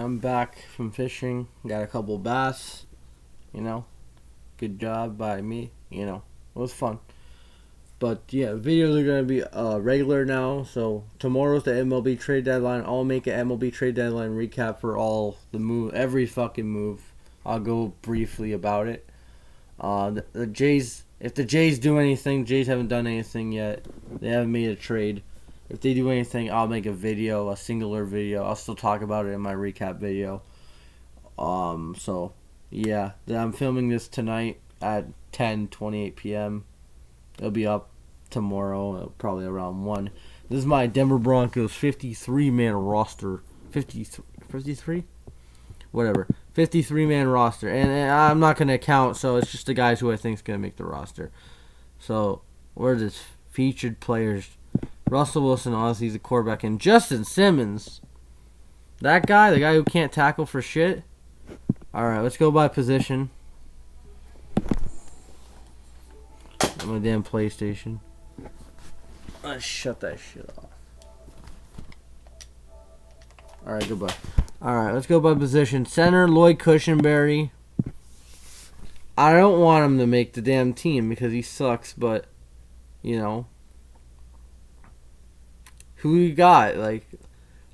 I'm back from fishing. Got a couple bass. Good job by me. It was fun. But yeah, videos are gonna be regular now. So tomorrow's the MLB trade deadline. I'll make an MLB trade deadline recap for all the move, every fucking move. I'll go briefly about it. The Jays, if the Jays do anything, Jays haven't done anything yet. They haven't made a trade. If they do anything, I'll make a singular video. I'll still talk about it in my recap video. So yeah, I'm filming this tonight at 10:28 p.m. It'll be up tomorrow, probably around 1. This is my Denver Broncos 53-man roster. 53? Whatever. 53-man roster. And I'm not going to count, so it's just the guys who I think is going to make the roster. So, where are this featured players? Russell Wilson, honestly, he's a quarterback. And Justin Simmons. That guy, the guy who can't tackle for shit. Alright, let's go by position. My damn PlayStation. Let's shut that shit off. Alright, goodbye. Alright, let's go by position. Center, Lloyd Cushingberry. I don't want him to make the damn team because he sucks, but, who you got?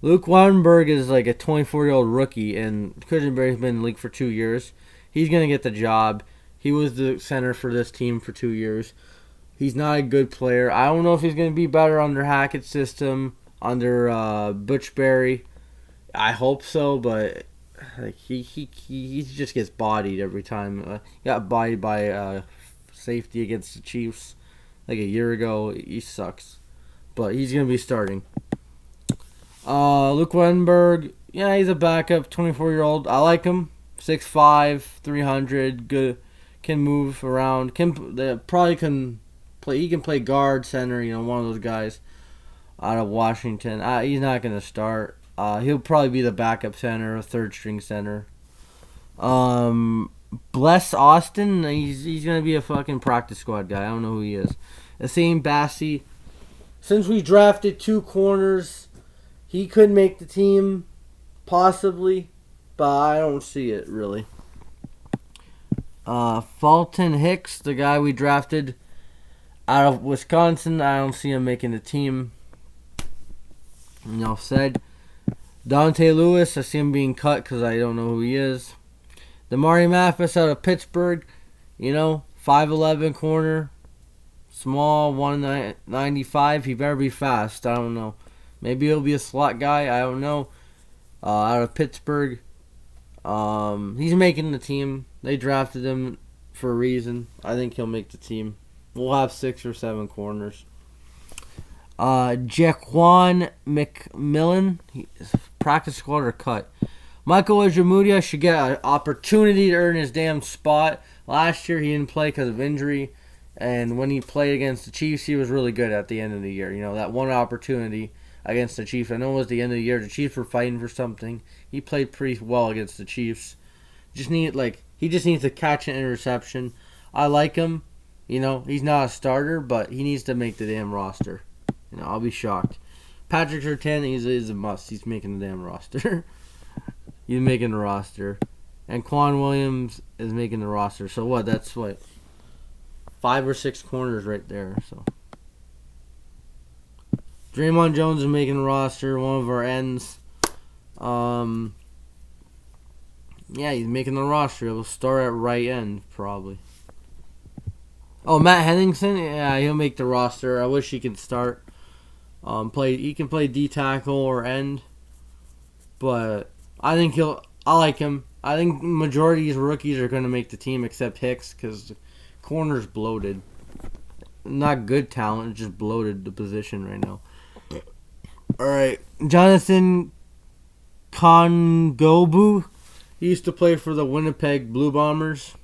Luke Weinberg is like a 24-year-old rookie, and Cushingberry's been in the league for 2 years. He's going to get the job. He was the center for this team for 2 years. He's not a good player. I don't know if he's going to be better under Hackett's system, under Butchberry. I hope so, but he just gets bodied every time. He got bodied by safety against the Chiefs like a year ago. He sucks. But he's going to be starting. Luke Weinberg, yeah, he's a backup, 24-year-old. I like him. 6'5", 300, good. Can move around. He can play guard, center. One of those guys out of Washington. He's not gonna start. He'll probably be the backup center, third string center. Bless Austin. He's gonna be a fucking practice squad guy. I don't know who he is. Asim Bassi. Since we drafted 2 corners, he could make the team, possibly, but I don't see it really. Fulton Hicks, the guy we drafted out of Wisconsin, I don't see him making the team. Enough said. Dante Lewis, I see him being cut because I don't know who he is. Damari Mathis out of Pittsburgh, 5'11" corner, small, 195. He better be fast. I don't know. Maybe he'll be a slot guy. I don't know. Out of Pittsburgh. He's making the team. They drafted him for a reason. I think he'll make the team. We'll have 6 or 7 corners. Juan Mcmillan, practice squad or cut. Michael Ojemudia should get an opportunity to earn his damn spot. Last year he didn't play because of injury, and when he played against the Chiefs, he was really good at the end of the year. That one opportunity against the Chiefs. I know it was the end of the year. The Chiefs were fighting for something. He played pretty well against the Chiefs. He just needs to catch an interception. I like him. He's not a starter, but he needs to make the damn roster. I'll be shocked. Patrick Surtain, he's a must. He's making the damn roster. He's making the roster. And Quan Williams is making the roster. So what? That's 5 or 6 corners right there. So Draymond Jones is making the roster. One of our ends. Yeah, he's making the roster. He'll start at right end, probably. Oh, Matt Henningsen? Yeah, he'll make the roster. I wish he could start. He can play D tackle or end. But I like him. I think majority of these rookies are going to make the team except Hicks because the corner's bloated. Not good talent, just bloated the position right now. Alright, Jonathan Con Gobu. He used to play for the Winnipeg Blue Bombers.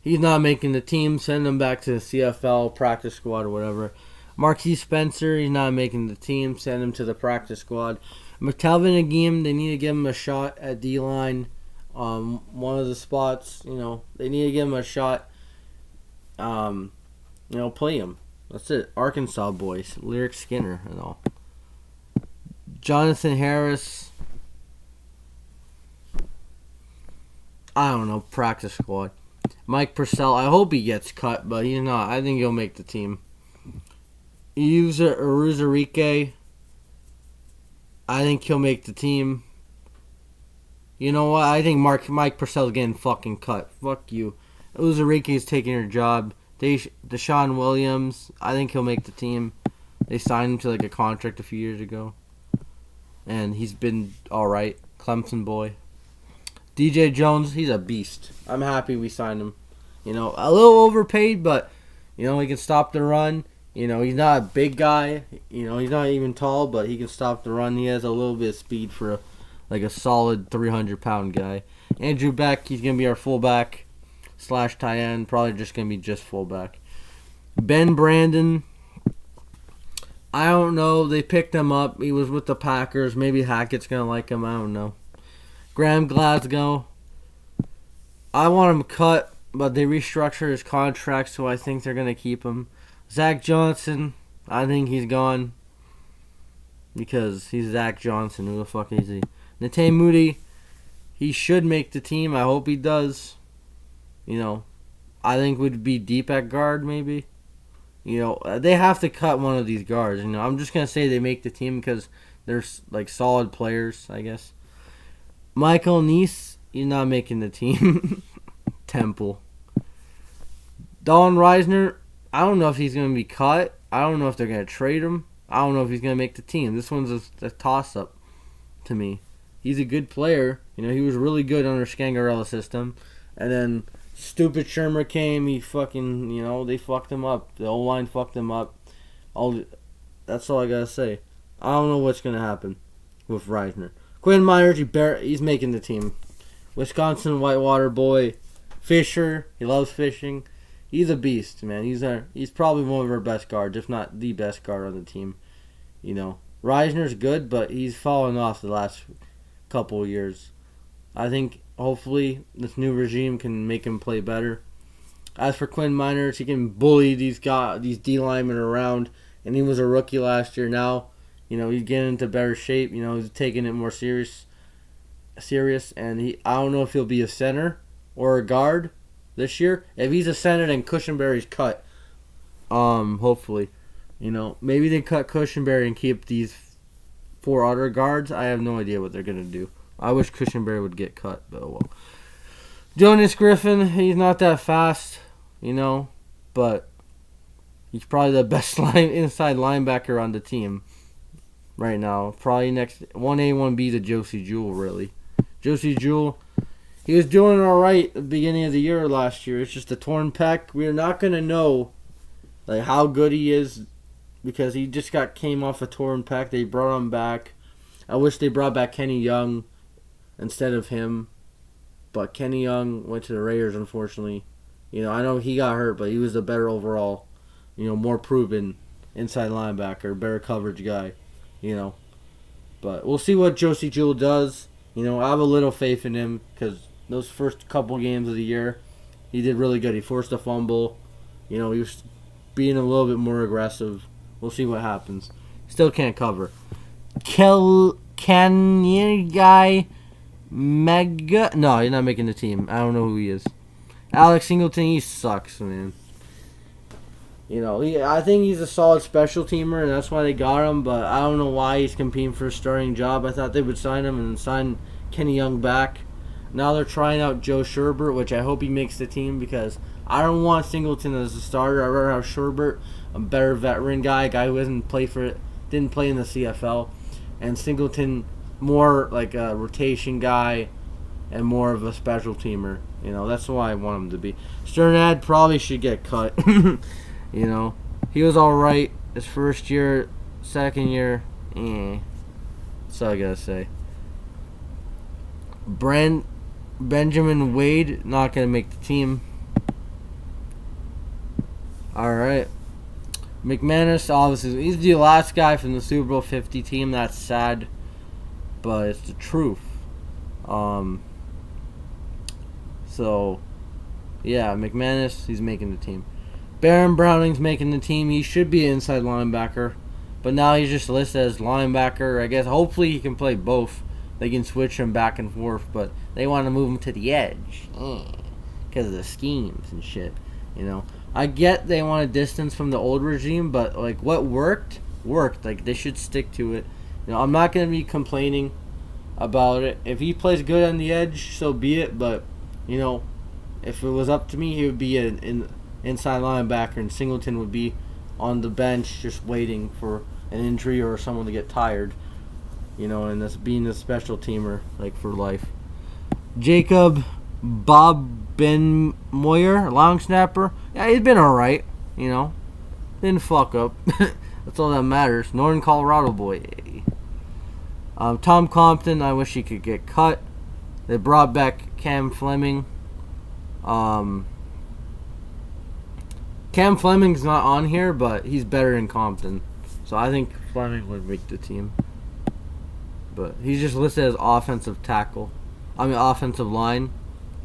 He's not making the team. Send him back to the CFL practice squad or whatever. Marquis Spencer, he's not making the team. Send him to the practice squad. McTelvin Agim, they need to give him a shot at D-line. One of the spots, they need to give him a shot. Play him. That's it. Arkansas boys. Lyric Skinner and all. Jonathan Harris. I don't know, practice squad. Mike Purcell, I hope he gets cut, but he's not. I think he'll make the team. Uruzarike, I think he'll make the team. You know what? I think Mike Purcell's getting fucking cut. Fuck you. Uruzarike's taking your job. Deshaun Williams, I think he'll make the team. They signed him to like a contract a few years ago. And he's been alright. Clemson boy. DJ Jones, he's a beast. I'm happy we signed him. You know, a little overpaid, but, you know, he can stop the run. You know, he's not a big guy. You know, he's not even tall, but he can stop the run. He has a little bit of speed for a solid 300-pound guy. Andrew Beck, he's going to be our fullback / tight end. Probably just going to be just fullback. Ben Brandon, I don't know. They picked him up. He was with the Packers. Maybe Hackett's going to like him. I don't know. Graham Glasgow, I want him cut, but they restructured his contract, so I think they're going to keep him. Zach Johnson, I think he's gone because he's Zach Johnson. Who the fuck is he? Nate Moody, he should make the team. I hope he does. You know, I think would be deep at guard maybe. You know, they have to cut one of these guards. You know, I'm just going to say they make the team because they're like solid players, I guess. Michael Neese, he's not making the team. Temple. Don Reisner, I don't know if he's going to be cut. I don't know if they're going to trade him. I don't know if he's going to make the team. This one's a toss-up to me. He's a good player. You know, he was really good under Scangarella's system. And then stupid Shermer came. He fucking, you know, they fucked him up. The O-line fucked him up. That's all I got to say. I don't know what's going to happen with Reisner. Quinn Miners, he's making the team. Wisconsin Whitewater boy. Fisher, he loves fishing. He's a beast, man. He's probably one of our best guards, if not the best guard on the team. You know, Reisner's good, but he's fallen off the last couple of years. I think hopefully this new regime can make him play better. As for Quinn Miners, he can bully these D linemen around, and he was a rookie last year. Now, you know, he's getting into better shape. You know, he's taking it more serious, and I don't know if he'll be a center or a guard this year. If he's a center, then Cushingberry's cut. Hopefully, you know, maybe they cut Cushingberry and keep these 4 other guards. I have no idea what they're gonna do. I wish Cushingberry would get cut, but oh well. Jonas Griffin, he's not that fast, you know, but he's probably the best inside linebacker on the team right now. Probably next 1A, 1B to Josie Jewell, really. Josie Jewell, he was doing all right at the beginning of the year last year. It's just a torn pec. We're not going to know like how good he is because he just came off a torn pec. They brought him back. I wish they brought back Kenny Young instead of him. But Kenny Young went to the Raiders, unfortunately. You know, I know he got hurt, but he was a better overall, you know, more proven inside linebacker, better coverage guy, you know. But we'll see what Josie Jewell does. You know, I have a little faith in him because those first couple games of the year, he did really good. He forced a fumble. You know, he was being a little bit more aggressive. We'll see what happens. Still can't cover. Guy Mega. No, he's not making the team. I don't know who he is. Alex Singleton, he sucks, man. You know, I think he's a solid special teamer, and that's why they got him, but I don't know why he's competing for a starting job. I thought they would sign him and then sign Kenny Young back. Now they're trying out Joe Sherbert, which I hope he makes the team because I don't want Singleton as a starter. I'd rather have Sherbert, a better veteran guy who didn't play in the CFL, and Singleton more like a rotation guy and more of a special teamer. You know, that's why I want him to be. Sternad probably should get cut. You know, he was all right his first year, second year, that's all I gotta say. Benjamin Wade not gonna make the team. All right, McManus obviously he's the last guy from the Super Bowl 50 team. That's sad, but it's the truth. So yeah, McManus he's making the team. Baron Browning's making the team. He should be an inside linebacker, but now he's just listed as linebacker. I guess hopefully he can play both. they can switch him back and forth, but they want to move him to the edge because of the schemes and shit. I get they want a distance from the old regime, but like what worked. Like they should stick to it. I'm not gonna be complaining about it. If he plays good on the edge, so be it. But if it was up to me, he would be an inside linebacker, and Singleton would be on the bench just waiting for an injury or someone to get tired. And that's being a special teamer like for life. Jacob Bob Ben Moyer, long snapper. Yeah, he's been alright. Didn't fuck up. That's all that matters. Northern Colorado boy. Tom Compton, I wish he could get cut. They brought back Cam Fleming. Cam Fleming's not on here, but he's better than Compton. So I think Fleming would make the team. But he's just listed as offensive line.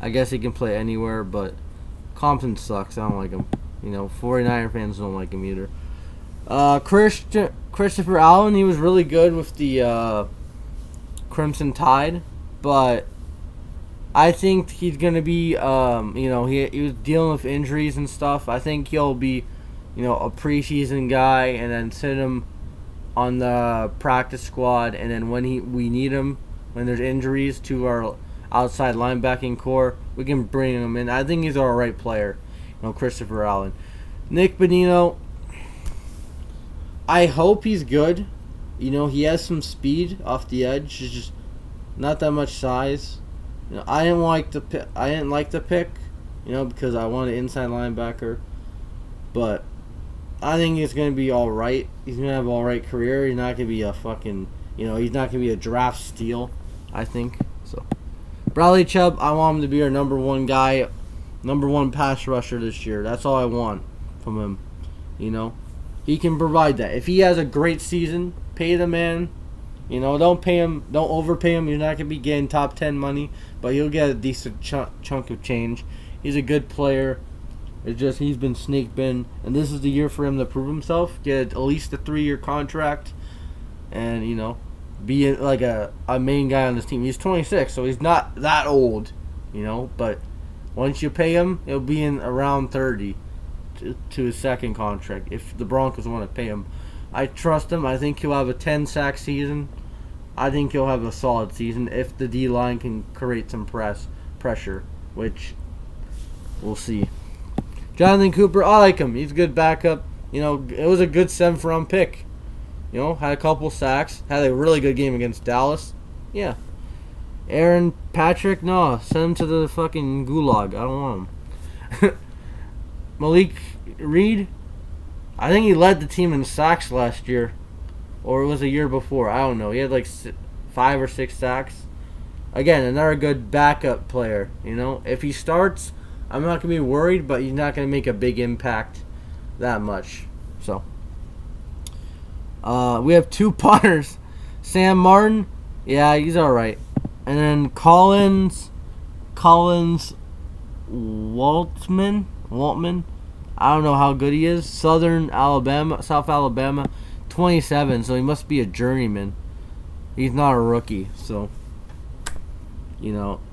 I guess he can play anywhere, but Compton sucks. I don't like him. 49er fans don't like him either. Christopher Allen, he was really good with the Crimson Tide, but I think he's going to be, he was dealing with injuries and stuff. I think he'll be, a preseason guy and then sit him on the practice squad, and then when we need him, when there's injuries to our outside linebacking core, we can bring him in. I think he's an alright player, Christopher Allen. Nick Bonino, I hope he's good. He has some speed off the edge. He's just not that much size. I didn't like the pick, because I want an inside linebacker. But I think he's going to be all right. He's going to have an all right career. He's not going to be a fucking, he's not going to be a draft steal, I think. So, Bradley Chubb, I want him to be our number one guy, number one pass rusher this year. That's all I want from him. He can provide that. If he has a great season, pay the man. Don't pay him. Don't overpay him. You're not going to be getting top 10 money, but you'll get a decent chunk of change. He's a good player. It's just he's been snake bitten, and this is the year for him to prove himself. Get at least a 3-year contract, and be like a main guy on this team. He's 26, so he's not that old, But once you pay him, he'll be in around 30 to his second contract if the Broncos want to pay him. I trust him. I think he'll have a 10-sack season. I think he'll have a solid season if the D-line can create some pressure, which we'll see. Jonathan Cooper, I like him. He's a good backup. It was a good 7th-round pick. Had a couple sacks. Had a really good game against Dallas. Yeah. Aaron Patrick, no. Send him to the fucking gulag. I don't want him. Malik Reed, I think he led the team in sacks last year. Or it was a year before. I don't know. He had like 5 or 6 sacks. Again, another good backup player. If he starts, I'm not going to be worried, but he's not going to make a big impact that much. So, we have 2 punters. Sam Martin, yeah, he's all right. And then Collins Waltman, I don't know how good he is. South Alabama, 27, so he must be a journeyman. He's not a rookie, so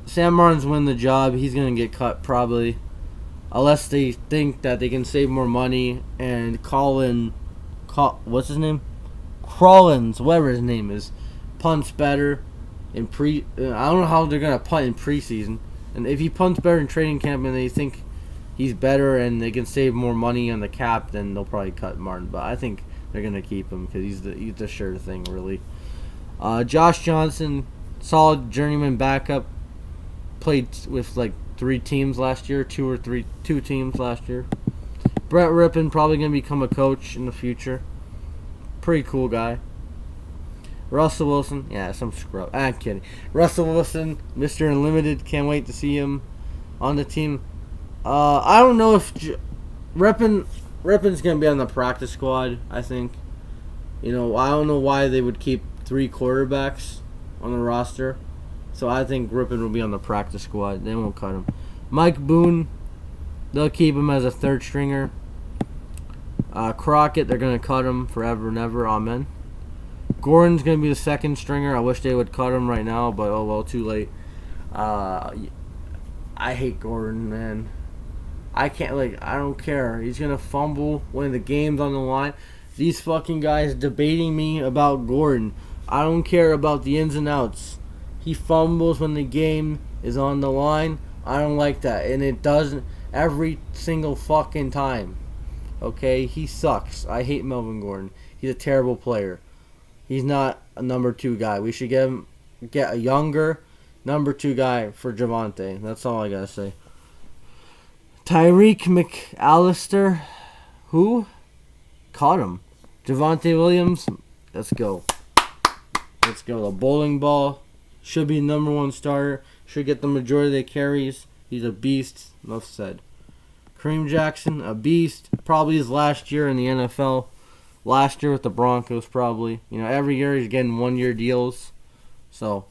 Sam Martin's winning the job. He's going to get cut probably, unless they think that they can save more money. And what's his name? Crawlins, whatever his name is, punts better in I don't know how they're going to punt in preseason. And if he punts better in training camp and they think he's better and they can save more money on the cap, then they'll probably cut Martin. But I think they're going to keep him because he's the sure thing, really. Josh Johnson, solid journeyman backup. Played with like 3 teams last year, 2 teams last year. Brett Rippon, probably going to become a coach in the future. Pretty cool guy. Russell Wilson, yeah, some scrub. I'm kidding. Russell Wilson, Mr. Unlimited, can't wait to see him on the team. I don't know if Rippon's going to be on the practice squad, I think. I don't know why they would keep 3 quarterbacks on the roster. So I think Rippon will be on the practice squad. They won't cut him. Mike Boone, they'll keep him as a 3rd stringer. Crockett, they're going to cut him forever and ever. Amen. Gordon's going to be the second stringer. I wish they would cut him right now, but oh well, too late. I hate Gordon, man. I don't care. He's going to fumble when the game's on the line. These fucking guys debating me about Gordon. I don't care about the ins and outs. He fumbles when the game is on the line. I don't like that. And it doesn't every single fucking time. Okay? He sucks. I hate Melvin Gordon. He's a terrible player. He's not a number 2 guy. We should get a younger number 2 guy for Javonte. That's all I gotta say. Tyrique McAllister. Who? Caught him. Javonte Williams. Let's go. Let's go. The bowling ball. Should be number 1 starter. Should get the majority of the carries. He's a beast. Enough said. Kareem Jackson. A beast. Probably his last year in the NFL. Last year with the Broncos, probably. Every year he's getting 1-year deals. So,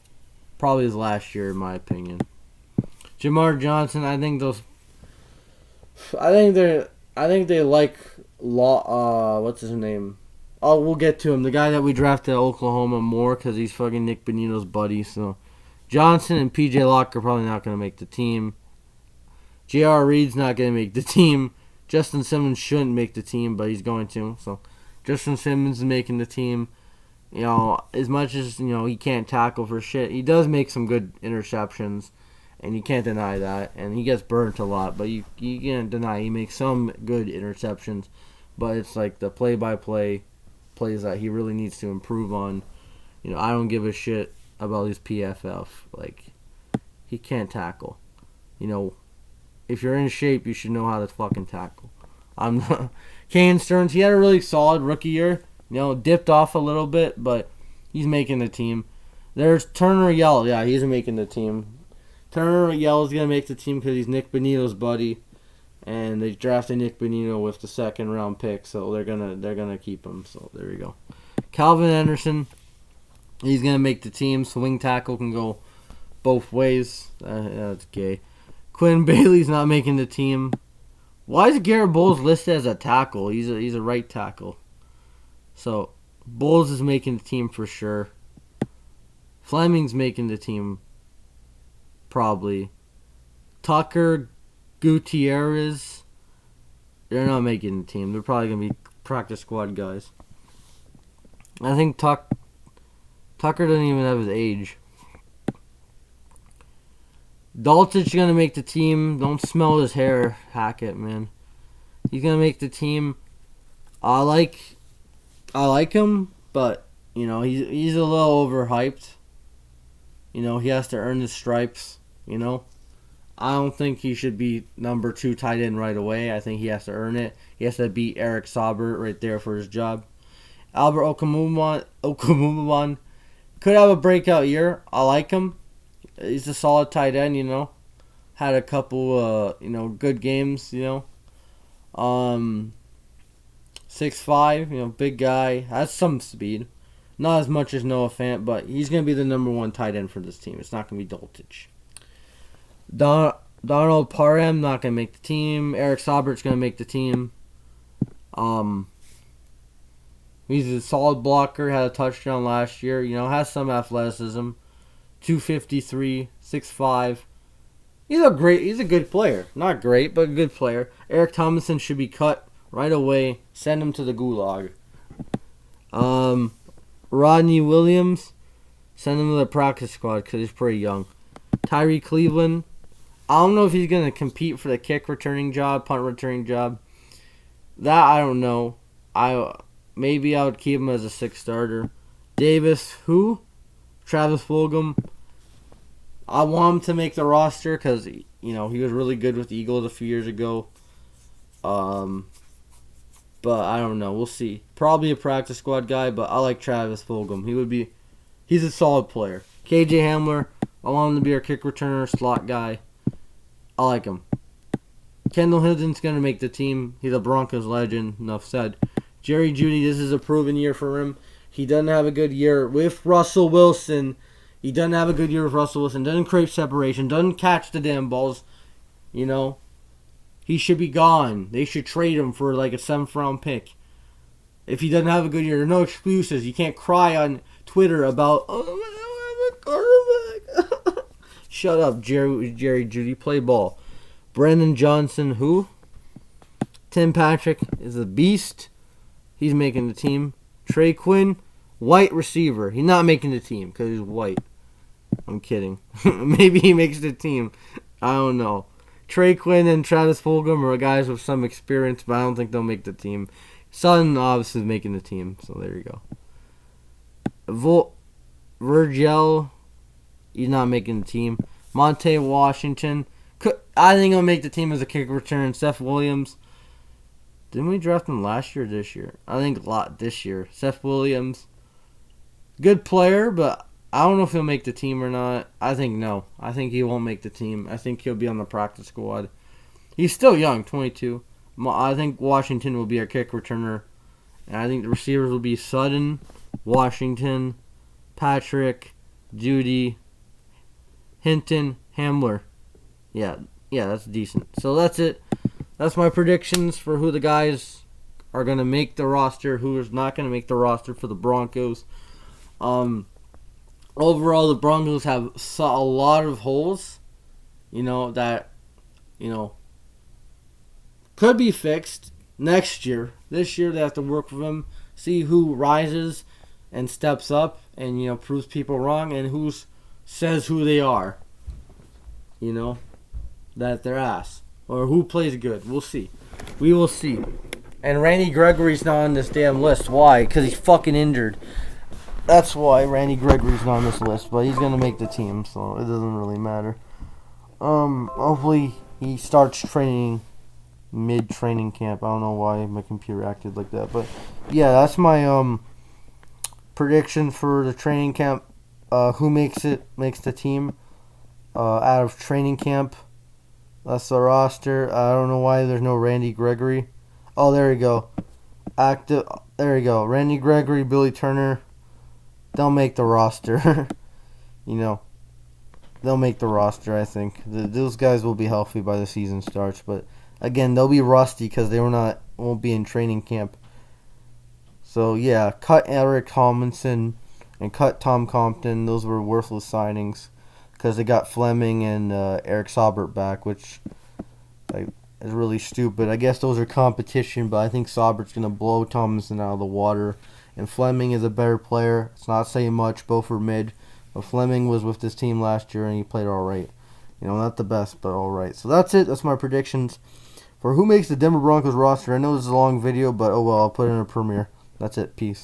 probably his last year, in my opinion. Jamar Johnson, I think they like what's his name? Oh, we'll get to him. The guy that we drafted at Oklahoma more because he's fucking Nick Bonito's buddy. So, Johnson and P.J. Locke are probably not going to make the team. J.R. Reed's not going to make the team. Justin Simmons shouldn't make the team, but he's going to. So, Justin Simmons is making the team. As much as, he can't tackle for shit, he does make some good interceptions, and you can't deny that. And he gets burnt a lot, but you can't deny he makes some good interceptions. But it's like the play-by-play plays that he really needs to improve on. I don't give a shit about his PFF. He can't tackle. If you're in shape, you should know how to fucking tackle. Kane Stearns, he had a really solid rookie year. Dipped off a little bit, but he's making the team. There's Turner Yell. Yeah, he's making the team. Turner Yell is going to make the team because he's Nick Bonito's buddy. And they drafted Nick Bonito with the 2nd round pick, so they're gonna keep him. So there you go. Calvin Anderson, he's gonna make the team. Swing tackle can go both ways. That's gay. Quinn Bailey's not making the team. Why is Garrett Bowles listed as a tackle? He's a right tackle. So Bowles is making the team for sure. Fleming's making the team probably. Tucker Gutierrez, they're not making the team. They're probably going to be practice squad guys. I think Tucker doesn't even have his age. Dalton's going to make the team. Don't smell his hair, Hackett, man. He's going to make the team. I like him, but, he's a little overhyped. He has to earn his stripes, I don't think he should be number 2 tight end right away. I think he has to earn it. He has to beat Eric Saubert right there for his job. Albert Okwuegbunam could have a breakout year. I like him. He's a solid tight end, Had a couple, good games, 6'5", big guy. Has some speed. Not as much as Noah Fant, but he's going to be the number 1 tight end for this team. It's not going to be Dulcich. Donald Parham not going to make the team. Eric Saubert's going to make the team. He's a solid blocker. Had a touchdown last year. Has some athleticism. 253, 6'5". He's a good player. Not great, but a good player. Eric Thomason should be cut right away. Send him to the gulag. Rodney Williams, send him to the practice squad because he's pretty young. Tyree Cleveland, I don't know if he's going to compete for the kick returning job, punt returning job. That I don't know. Maybe I would keep him as a 6th starter. Davis, who? Travis Fulgham. I want him to make the roster because, he was really good with the Eagles a few years ago. But I don't know. We'll see. Probably a practice squad guy, but I like Travis Fulgham. He's a solid player. KJ Hamler, I want him to be our kick returner, slot guy. I like him. Kendall Hinton's going to make the team. He's a Broncos legend. Enough said. Jerry Jeudy, this is a proven year for him. He doesn't have a good year with Russell Wilson. Doesn't create separation. Doesn't catch the damn balls. He should be gone. They should trade him for like a 7th round pick. If he doesn't have a good year, no excuses. You can't cry on Twitter about, oh, I'm a quarterback. Shut up, Jerry Judy. Play ball. Brendan Johnson, who? Tim Patrick is a beast. He's making the team. Trey Quinn, white receiver. He's not making the team because he's white. I'm kidding. Maybe he makes the team. I don't know. Trey Quinn and Travis Fulgham are guys with some experience, but I don't think they'll make the team. Sutton obviously is making the team, so there you go. Virgil, he's not making the team. Monte Washington, I think he'll make the team as a kick return. Seth Williams, didn't we draft him last year or this year? I think a lot this year. Seth Williams, good player, but I don't know if he'll make the team or not. I think no. I think he won't make the team. I think he'll be on the practice squad. He's still young, 22. I think Washington will be our kick returner. And I think the receivers will be Sutton, Washington, Patrick, Judy, Hinton, Hamler. Yeah, that's decent. So that's it. That's my predictions for who the guys are going to make the roster, who is not going to make the roster for the Broncos. Overall, the Broncos have a lot of holes, that, could be fixed next year. This year, they have to work with them, see who rises and steps up and, proves people wrong and who says who they are, that they're ass. Or who plays good. We'll see. We will see. And Randy Gregory's not on this damn list. Why? Because he's fucking injured. That's why Randy Gregory's not on this list. But he's going to make the team, so it doesn't really matter. Hopefully he starts training mid-training camp. I don't know why my computer acted like that. But, yeah, that's my prediction for the training camp. Who makes the team out of training camp. That's the roster. I don't know why there's no Randy Gregory. Oh, there you go. There you go. Randy Gregory, Billy Turner. They'll make the roster. They'll make the roster, I think. Those guys will be healthy by the season starts. But, again, they'll be rusty because they won't be in training camp. So, yeah, cut Eric Tomlinson and cut Tom Compton. Those were worthless signings. Because they got Fleming and Eric Saubert back, which is really stupid. I guess those are competition, but I think Saubert's going to blow Tomlinson out of the water. And Fleming is a better player. It's not saying much. Both are mid. But Fleming was with this team last year, and he played all right. Not the best, but all right. So that's it. That's my predictions for who makes the Denver Broncos roster. I know this is a long video, but oh well. I'll put it in a premiere. That's it. Peace.